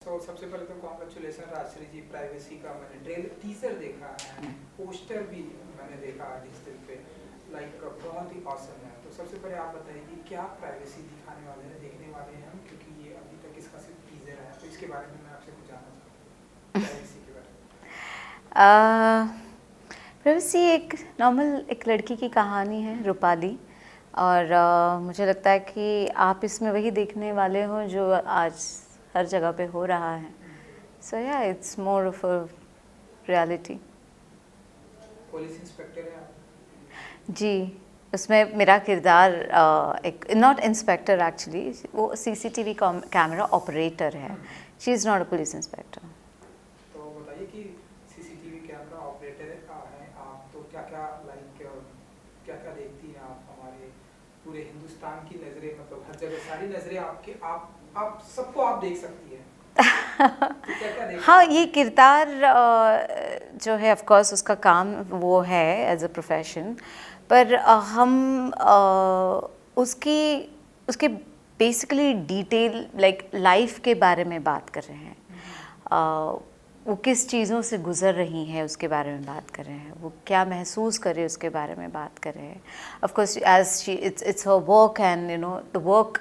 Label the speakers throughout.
Speaker 1: तो सबसे पहले तो कॉन्ग्रेचुलेसन राजश्री जी, प्राइवेसी का मैंने ट्रेलर टीजर देखा है, पोस्टर भी मैंने देखा डिजिटल पे, लाइक बहुत ही ऑसम है। तो सबसे पहले आप बताइए कि क्या प्राइवेसी दिखाने वाले हैं, देखने वाले हैं हम, क्योंकि ये अभी तक इसका सिर्फ टीजर है, तो इसके बारे में मैं आपसे कुछ जानना चाहता हूँ प्राइवेसी के बारे में।
Speaker 2: प्राइवेसी एक नॉर्मल एक लड़की की कहानी है, रूपाली, और मुझे लगता है कि आप इसमें वही देखने वाले हो जो आज हर जगह पे हो रहा है। सो या it's more of a reality.
Speaker 1: Police inspector है आप?
Speaker 2: जी, उसमें मेरा किरदार एक नॉट इंस्पेक्टर एक्चुअली, वो सीसीटीवी कैमरा ऑपरेटर है। She is not a police inspector.
Speaker 1: तो बताइए कि सीसीटीवी कैमरा ऑपरेटर है आप, तो क्या क्या लाइक क्या क्या देखती हैं आप हमारे पूरे हिंदुस्तान की नज़रें, मतलब हर जगह सारी नज़रें आपके, आप सबको आप देख सकती हैं।
Speaker 2: हाँ, ये किरदार जो है ऑफ कोर्स उसका काम वो है एज अ प्रोफेशन, पर हम उसकी उसके बेसिकली डिटेल लाइक लाइफ के बारे में बात कर रहे हैं। वो किस चीज़ों से गुज़र रही हैं उसके बारे में बात कर रहे हैं, वो क्या महसूस करे उसके बारे में बात कर रहे हैं। Of course as she it's her work and you know the work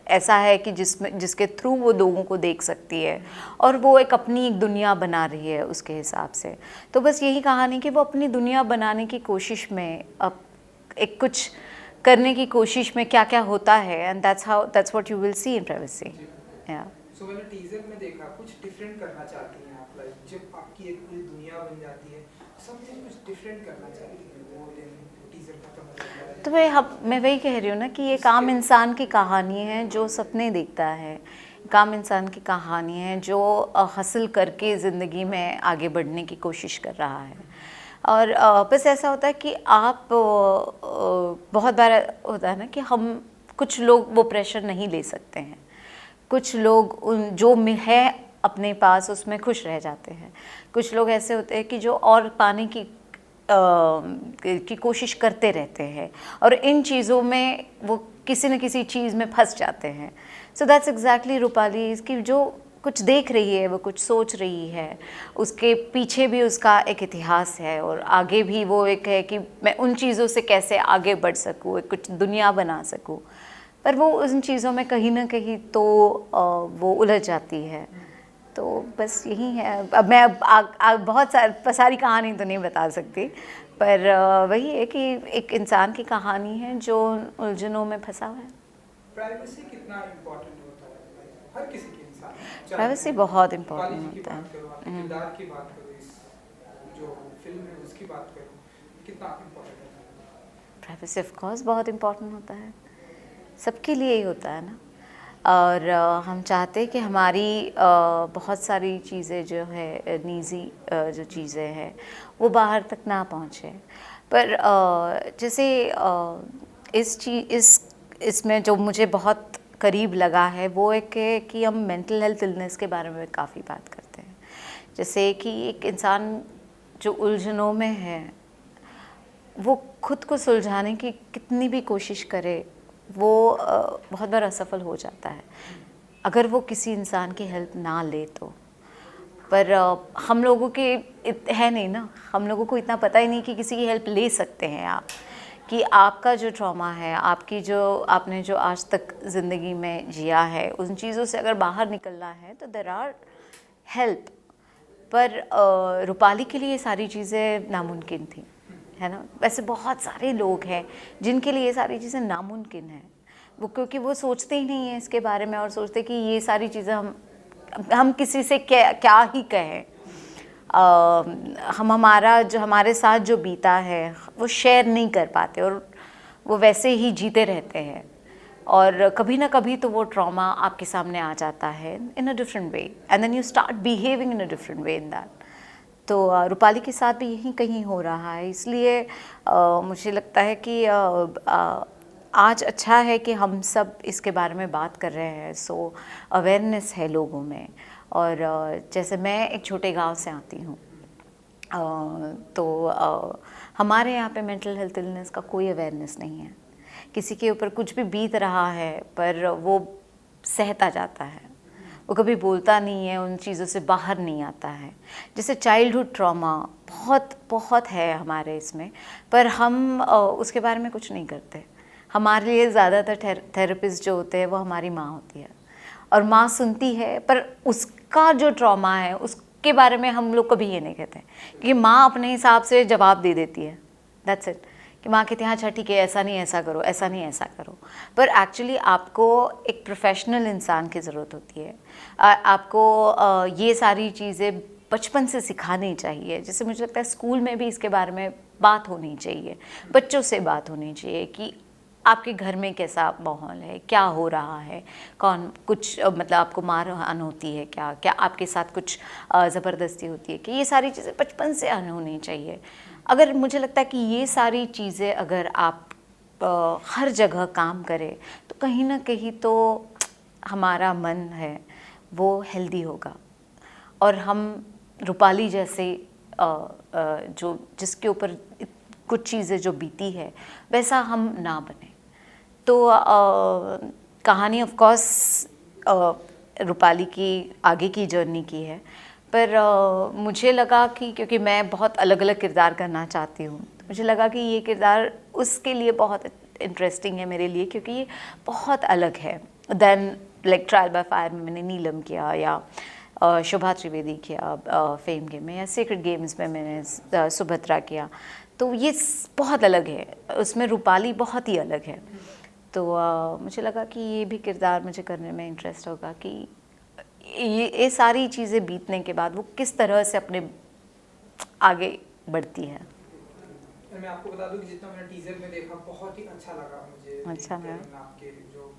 Speaker 2: ऐसा है कि जिसके थ्रू वो लोगों को देख सकती है और वो एक अपनी एक दुनिया बना रही है उसके हिसाब से। तो बस यही कहानी कि वो अपनी दुनिया बनाने की कोशिश में अब एक कुछ करने की कोशिश में क्या क्या होता है, and that's what you will see in privacy. या
Speaker 1: सो मैंने टीजर में देखा कुछ डिफरेंट करना चाहती हैं आप, लाइक जब आपकी एक पूरी दुनिया बन जाती है समथिंग कुछ डिफरेंट करना चाहती हैं वो, टीजर खत्म हो जाता है।
Speaker 2: तो मैं वही कह रही हूँ ना कि एक आम इंसान की कहानी है जो सपने देखता है, एक आम इंसान की कहानी है जो हासिल करके ज़िंदगी में आगे बढ़ने की कोशिश कर रहा है। और बस ऐसा होता है कि आप बहुत बार होता है ना कि हम कुछ लोग वो प्रेशर नहीं ले सकते हैं, कुछ लोग उन जो है अपने पास उसमें खुश रह जाते हैं, कुछ लोग ऐसे होते हैं कि जो और पाने की कोशिश करते रहते हैं और इन चीज़ों में वो किसी न किसी चीज़ में फंस जाते हैं। सो दैट्स एग्जैक्टली रूपाली, इसकी जो कुछ देख रही है, वो कुछ सोच रही है, उसके पीछे भी उसका एक इतिहास है और आगे भी वो एक है कि मैं उन चीज़ों से कैसे आगे बढ़ सकूँ, एक कुछ दुनिया बना सकूँ, पर वो उन चीज़ों में कहीं ना कहीं तो वो उलझ जाती है। तो बस यही है। अब मैं बहुत सारी कहानी तो नहीं बता सकती, पर वही है कि एक इंसान की कहानी है जो उलझनों में फंसा हुआ है।
Speaker 1: प्राइवेसी कितना इम्पोर्टेंट होता है हर किसी के इंसान में?
Speaker 2: प्राइवेसी बहुत इम्पोर्टेंट होता है।
Speaker 1: किरदार की बात करो, इस जो फिल्म है उसकी बात करो, कितना इम्पोर्टेंट है?
Speaker 2: प्राइवेसी ऑफ कोर्स बहुत इम्पोर्टेंट होता है, सबके लिए ही होता है ना। और हम चाहते हैं कि हमारी बहुत सारी चीज़ें जो है निजी जो चीज़ें हैं वो बाहर तक ना पहुँचे। पर जैसे इसमें जो मुझे बहुत करीब लगा है वो एक है कि हम मेंटल हेल्थ इलनेस के बारे में काफ़ी बात करते हैं। जैसे कि एक इंसान जो उलझनों में है वो खुद को सुलझाने की कितनी भी कोशिश करे वो बहुत बार असफल हो जाता है अगर वो किसी इंसान की हेल्प ना ले तो। पर हम लोगों के है नहीं ना, हम लोगों को इतना पता ही नहीं कि किसी की हेल्प ले सकते हैं आप, कि आपका जो ट्रॉमा है, आपकी जो आपने जो आज तक ज़िंदगी में जिया है, उन चीज़ों से अगर बाहर निकलना है तो देयर आर हेल्प। पर रूपाली के लिए ये सारी चीज़ें नामुमकिन थी, है ना। वैसे बहुत सारे लोग हैं जिनके लिए ये सारी चीज़ें नामुमकिन हैं, वो क्योंकि वो सोचते ही नहीं हैं इसके बारे में और सोचते कि ये सारी चीज़ें हम किसी से क्या ही कहें। हम हमारा जो हमारे साथ जो बीता है वो शेयर नहीं कर पाते और वो वैसे ही जीते रहते हैं और कभी ना कभी तो वो ट्रॉमा आपके सामने आ जाता है in a different way and then you start behaving in a different way in that. तो रूपाली के साथ भी यही कहीं हो रहा है, इसलिए मुझे लगता है कि आज अच्छा है कि हम सब इसके बारे में बात कर रहे हैं। सो अवेयरनेस है लोगों में। और जैसे मैं एक छोटे गांव से आती हूँ, तो हमारे यहाँ पे मेंटल हेल्थ इलनेस का कोई अवेयरनेस नहीं है। किसी के ऊपर कुछ भी बीत रहा है पर वो सहता जाता है, वो कभी बोलता नहीं है, उन चीज़ों से बाहर नहीं आता है। जैसे चाइल्डहुड ट्रॉमा बहुत बहुत है हमारे इसमें, पर हम उसके बारे में कुछ नहीं करते। हमारे लिए ज़्यादातर थेरेपिस्ट जो होते हैं वो हमारी माँ होती है, और माँ सुनती है, पर उसका जो ट्रॉमा है उसके बारे में हम लोग कभी ये नहीं कहते, क्योंकि माँ अपने हिसाब से जवाब दे देती है। दैट्स इट, कि माँ कहती है हाँ अच्छा ठीक है, ऐसा नहीं ऐसा करो, ऐसा नहीं ऐसा करो। पर एक्चुअली आपको एक प्रोफेशनल इंसान की ज़रूरत होती है। आपको ये सारी चीज़ें बचपन से सिखानी चाहिए। जैसे मुझे लगता है स्कूल में भी इसके बारे में बात होनी चाहिए, बच्चों से बात होनी चाहिए कि आपके घर में कैसा माहौल है, क्या हो रहा है, कौन कुछ मतलब आपको मारहान होती है, क्या क्या आपके साथ कुछ ज़बरदस्ती होती है, कि ये सारी चीज़ें बचपन से होनी चाहिए। अगर मुझे लगता है कि ये सारी चीज़ें अगर आप हर जगह काम करें तो कहीं ना कहीं तो हमारा मन है वो हेल्दी होगा, और हम रूपाली जैसे जो जिसके ऊपर कुछ चीज़ें जो बीती है वैसा हम ना बने। तो कहानी ऑफ कोर्स रूपाली की आगे की जर्नी की है, पर मुझे लगा कि क्योंकि मैं बहुत अलग अलग किरदार करना चाहती हूँ, तो मुझे लगा कि ये किरदार उसके लिए बहुत इंटरेस्टिंग है मेरे लिए, क्योंकि ये बहुत अलग है then like trial by fire में मैंने नीलम किया, या शोभा त्रिवेदी किया फेम गेम में, या सीक्रेट गेम्स में मैंने सुभद्रा किया। तो ये बहुत अलग है, उसमें रूपाली बहुत ही अलग है। तो मुझे लगा कि ये भी किरदार मुझे करने में इंटरेस्ट होगा कि ये सारी चीज़ें बीतने के बाद वो किस तरह से अपने आगे बढ़ती है।
Speaker 1: मैं आपको बता दूं कि जितना मैंने टीजर में देखा बहुत ही अच्छा लगा मुझे।
Speaker 2: अच्छा मैम,
Speaker 1: आपके जो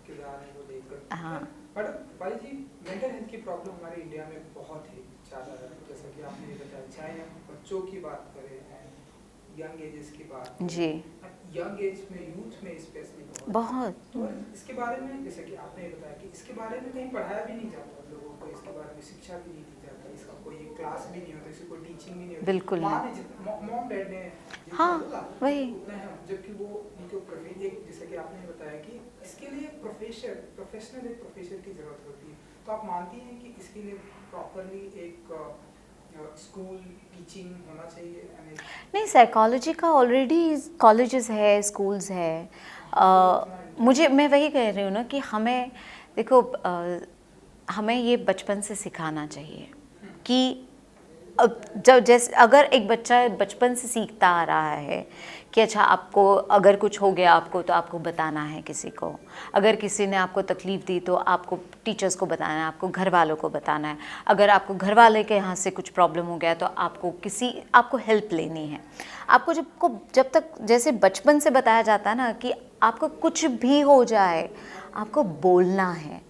Speaker 1: किरदार है वो देखकर।
Speaker 2: हाँ।
Speaker 1: But Pali ji, mental health की प्रॉब्लम हमारे इंडिया में बहुत ही ज़्यादा है, जैसा कि आपने ये बताया, चाहे हम बच्चों की बात करें, यंग एजेस की बात
Speaker 2: जी,
Speaker 1: यंग एज में, यूथ में स्पेशली
Speaker 2: बहुत।
Speaker 1: तो इसके बारे में, जैसे कि आपने ये बताया कि इसके बारे में कहीं पढ़ाया भी नहीं जाता लोगों को, इसके बारे में शिक्षा भी नहीं दी जाती, इसका कोई क्लास भी नहीं होता, इसकी कोई टीचिंग भी नहीं होती।
Speaker 2: बिल्कुल नहीं।
Speaker 1: मॉम डैड ने
Speaker 2: हाँ वही,
Speaker 1: उतना है, जबकि वो उनको एक, जैसे कि आपने बताया कि इसके लिए प्रोफेशनल एक प्रोफेसर की जरूरत होती है। तो आप मानती हैं कि इसके लिए प्रॉपरली एक स्कूल टीचिंग होना चाहिए?
Speaker 2: नहीं, साइकोलॉजी का ऑलरेडी कॉलेजेस है, स्कूल्स है। मैं वही कह रही हूँ ना कि हमें देखो, हमें ये बचपन से सिखाना चाहिए कि अब जैसे अगर एक बच्चा बचपन से सीखता आ रहा है कि अच्छा आपको अगर कुछ हो गया आपको तो आपको बताना है किसी को, अगर किसी ने आपको तकलीफ़ दी तो आपको टीचर्स को बताना है, आपको घर वालों को बताना है, अगर आपको घर वाले के यहाँ से कुछ प्रॉब्लम हो गया तो आपको हेल्प लेनी है। आपको जब तक जैसे बचपन से बताया जाता है ना कि आपको कुछ भी हो जाए आपको बोलना है,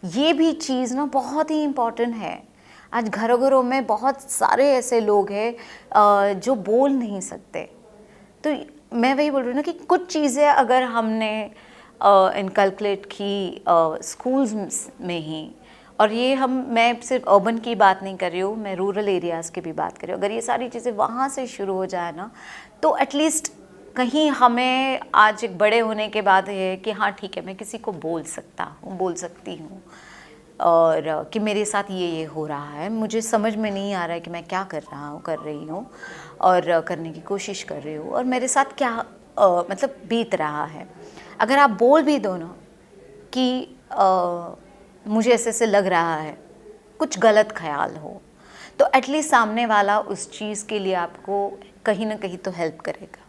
Speaker 2: ये भी चीज़ ना बहुत ही इम्पॉर्टेंट है। आज घरों घरों में बहुत सारे ऐसे लोग हैं जो बोल नहीं सकते। तो मैं वही बोल रही हूँ ना कि कुछ चीज़ें अगर हमने इनकलकुलेट की स्कूल्स में ही, और ये मैं सिर्फ अर्बन की बात नहीं कर रही हूँ, मैं रूरल एरियाज़ की भी बात कर रही हूँ, अगर ये सारी चीज़ें वहाँ से शुरू हो जाए ना तो एटलीस्ट कहीं हमें आज एक बड़े होने के बाद है कि हाँ ठीक है मैं किसी को बोल सकती हूँ, और कि मेरे साथ ये हो रहा है, मुझे समझ में नहीं आ रहा है कि मैं क्या कर रही हूँ और करने की कोशिश कर रही हूँ, और मेरे साथ क्या मतलब बीत रहा है। अगर आप बोल भी दो ना कि मुझे ऐसे लग रहा है, कुछ गलत ख्याल हो, तो एटलीस्ट सामने वाला उस चीज़ के लिए आपको कहीं ना कहीं तो हेल्प करेगा,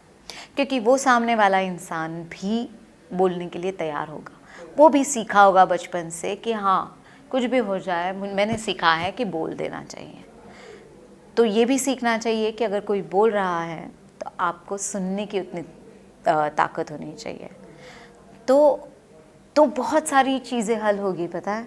Speaker 2: क्योंकि वो सामने वाला इंसान भी बोलने के लिए तैयार होगा। वो भी सीखा होगा बचपन से कि हाँ कुछ भी हो जाए मैंने सीखा है कि बोल देना चाहिए। तो ये भी सीखना चाहिए कि अगर कोई बोल रहा है तो आपको सुनने की उतनी ताकत होनी चाहिए। तो बहुत सारी चीज़ें हल होगी, पता है।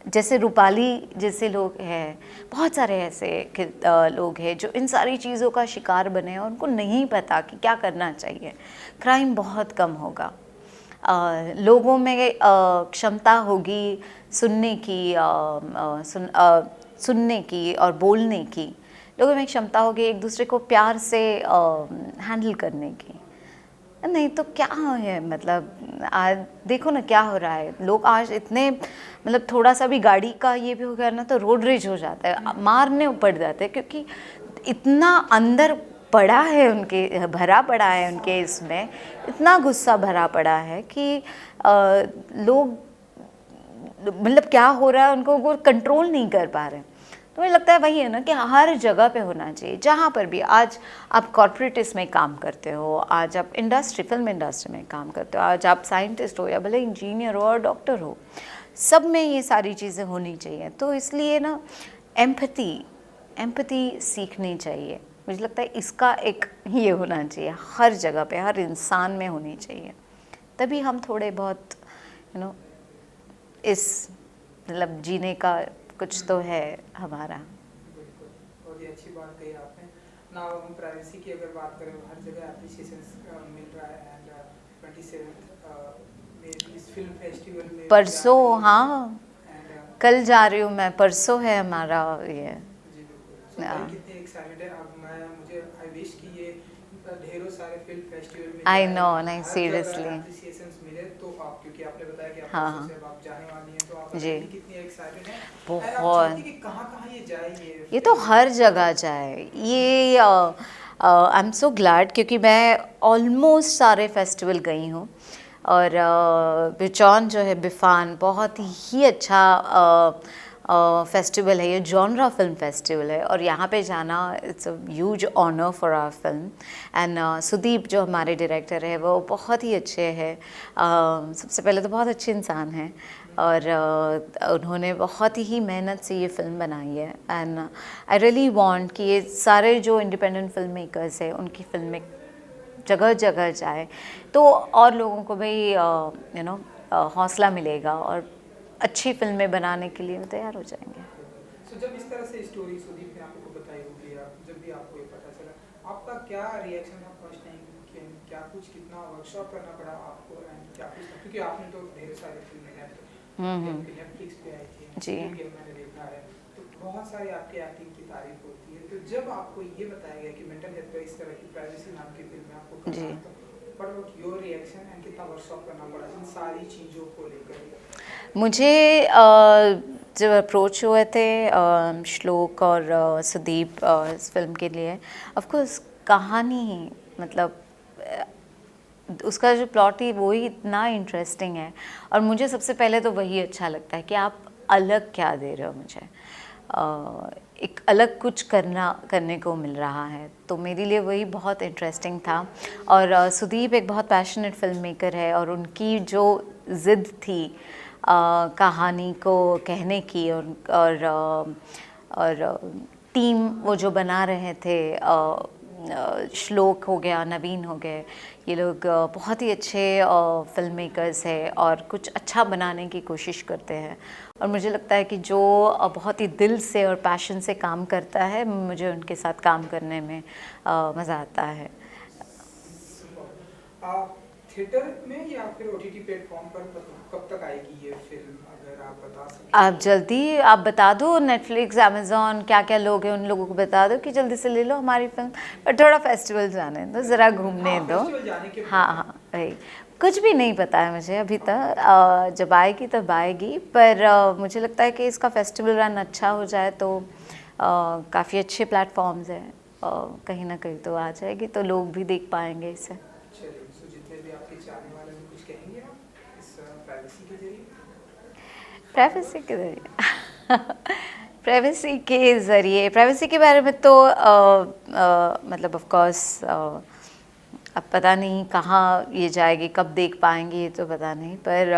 Speaker 2: जैसे रूपाली जैसे लोग हैं, बहुत सारे ऐसे लोग हैं जो इन सारी चीज़ों का शिकार बने और उनको नहीं पता कि क्या करना चाहिए। क्राइम बहुत कम होगा, लोगों में क्षमता होगी सुनने की और बोलने की, लोगों में क्षमता होगी एक दूसरे को प्यार से हैंडल करने की। नहीं तो क्या है, मतलब आज देखो ना क्या हो रहा है, लोग आज इतने मतलब थोड़ा सा भी गाड़ी का ये भी हो गया ना तो रोड रेज हो जाता है, मारने पड़ जाते हैं, क्योंकि इतना अंदर पड़ा है उनके, भरा पड़ा है उनके इसमें, इतना गुस्सा भरा पड़ा है कि लोग मतलब क्या हो रहा है उनको वो कंट्रोल नहीं कर पा रहे हैं। तो मुझे लगता है वही है ना कि हर जगह पे होना चाहिए, जहाँ पर भी आज आप कॉर्पोरेट इसमें काम करते हो, आज आप इंडस्ट्री फिल्म इंडस्ट्री में काम करते हो, आज आप साइंटिस्ट हो या भले इंजीनियर हो और डॉक्टर हो, सब में ये सारी चीज़ें होनी चाहिए। तो इसलिए ना एम्पैथी सीखनी चाहिए। मुझे लगता है इसका एक ये होना चाहिए हर जगह पे, हर इंसान में होनी चाहिए, तभी हम थोड़े बहुत इस मतलब जीने का कुछ तो है हमारा।
Speaker 1: बिल्कुल, बहुत ही अच्छी बात कही आपने ना। हम प्राइवेसी की अगर बात करें, हर जगह एप्रिसिएशन मिल रहा है, एंड 27 में भी इस फिल्म फेस्टिवल में
Speaker 2: परसों, हाँ
Speaker 1: एंड
Speaker 2: कल जा रही हूँ मैं, परसों है हमारा ये।
Speaker 1: जी बिल्कुल। सो भाई कितने एक्साइटेड है। अब मुझे आई विश कि ये ढेरों सारे फिल्म फेस्टिवल में
Speaker 2: आई
Speaker 1: जाए,
Speaker 2: नो, नहीं
Speaker 1: हर जगह
Speaker 2: सीरियसली,
Speaker 1: एप्रिसिएशंस मिले। तो आप, क्योंकि आपने बताया कि आप
Speaker 2: हाँ
Speaker 1: परसों
Speaker 2: हाँ
Speaker 1: से अब आप जाने वाली हैं, तो आप
Speaker 2: जी,
Speaker 1: बताइए कितनी एक्साइटेड हैं एंड आप
Speaker 2: बहुत।
Speaker 1: चाहती हैं कि कहाँ-कहाँ ये जाए
Speaker 2: ये तो
Speaker 1: फिल्म?
Speaker 2: हर जगह जाए ये। आई एम सो ग्लैड, क्योंकि मैं ऑलमोस्ट सारे फेस्टिवल गई हूँ, और बिचौन जो है बिफान बहुत ही अच्छा फेस्टिवल है, ये जॉनरा फिल्म फेस्टिवल है, और यहाँ पे जाना it's a huge honour for our film. And Sudeep जो हमारे डायरेक्टर है वो बहुत ही अच्छे हैं, सबसे पहले तो बहुत अच्छे इंसान हैं, और उन्होंने बहुत ही मेहनत से ये फिल्म बनाई है। एंड आई रियली वांट कि ये सारे जो इंडिपेंडेंट फिल्म मेकर्स हैं उनकी फिल्में जगह जगह जाए, तो और लोगों को भी हौसला मिलेगा और अच्छी फिल्में बनाने के लिए वो तैयार हो जाएंगे।
Speaker 1: सो जब इस तरह से स्टोरी सुदीप ने आपको बताई होगी, या जब भी आपको ये पता चला, आपका क्या रिएक्शन था फर्स्ट टाइम? कि क्या कुछ, कितना वर्कशॉप करना पड़ा आपको, एंड क्या कुछ था? क्योंकि आपने तो ढेर सारी फिल्में नेटफ्लिक्स पे आई थी,
Speaker 2: जी।
Speaker 1: स्क्विड गेम मैंने देखा है, तो बहुत सारी आपकी एक्टिंग की तारीफ होती है। तो जब आपको ये बताया गया कि मेंटल हेल्थ पर इस तरह की प्राइवेसी नाम की फिल्म में आपको करना
Speaker 2: जी।
Speaker 1: है, तो what about your reaction, and कितना वर्कशॉप करना पड़ा इन सारी चीज़ों को लेकर?
Speaker 2: मुझे जब अप्रोच हुए थे श्लोक और सुदीप इस फिल्म के लिए, ऑफ कोर्स कहानी मतलब उसका जो प्लॉट है वो ही इतना इंटरेस्टिंग है, और मुझे सबसे पहले तो वही अच्छा लगता है कि आप अलग क्या दे रहे हो मुझे, एक अलग कुछ करने को मिल रहा है, तो मेरे लिए वही बहुत इंटरेस्टिंग था। और सुदीप एक बहुत पैशनेट फिल्म मेकर है, और उनकी जो ज़िद थी कहानी को कहने की, और टीम वो जो बना रहे थे, श्लोक हो गया, नवीन हो गए, ये लोग बहुत ही अच्छे फिल्म मेकर्स हैं और कुछ अच्छा बनाने की कोशिश करते हैं, और मुझे लगता है कि जो बहुत ही दिल से और पैशन से काम करता है, मुझे उनके साथ काम करने में मज़ा आता है।
Speaker 1: थिएटर में या फिर ओटीटी प्लेटफॉर्म पर कब तक आएगी ये फिल्म, अगर आप बता सकें?
Speaker 2: आप जल्दी आप बता दो, नेटफ्लिक्स, अमेज़ॉन, क्या क्या लोग हैं उन लोगों को बता दो कि जल्दी से ले लो हमारी फिल्म, पर थोड़ा फेस्टिवल जाने दो, ज़रा घूमने दो।
Speaker 1: फेस्टिवल जाने के
Speaker 2: हाँ हाँ वही, कुछ भी नहीं पता है मुझे अभी तक, जब आएगी तब आएगी, पर मुझे लगता है कि इसका फेस्टिवल रन अच्छा हो जाए तो काफ़ी अच्छे प्लेटफॉर्म्स हैं, कहीं ना कहीं तो आ जाएगी, तो लोग भी देख पाएंगे इसे।
Speaker 1: चलिए, सो जितने भी आपके चाहने वाले हैं, कुछ कहेंगे आप इस प्राइवेसी के जरिए?
Speaker 2: प्राइवेसी के ज़रिए प्राइवेसी के बारे में तो मतलब ऑफ कोर्स अब पता नहीं कहाँ ये जाएगी, कब देख पाएंगे ये तो पता नहीं, पर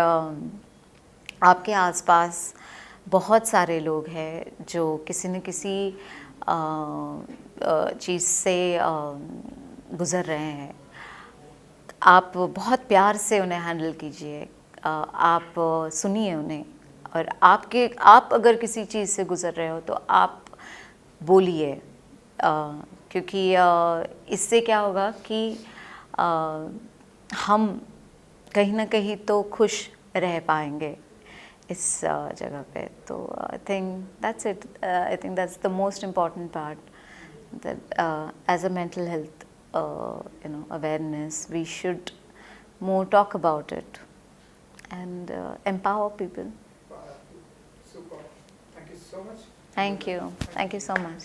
Speaker 2: आपके आसपास बहुत सारे लोग हैं जो किसी न किसी चीज़ से गुज़र रहे हैं। आप बहुत प्यार से उन्हें हैंडल कीजिए, आप सुनिए उन्हें, और आप अगर किसी चीज़ से गुज़र रहे हो तो आप बोलिए, क्योंकि इससे क्या होगा कि हम कहीं ना कहीं तो खुश रह पाएंगे इस जगह पे। तो I think that's it, I think that's the most important part, that as a mental health awareness. We should more talk about it and empower people.
Speaker 1: Super. Thank you so much.
Speaker 2: Thank you so much.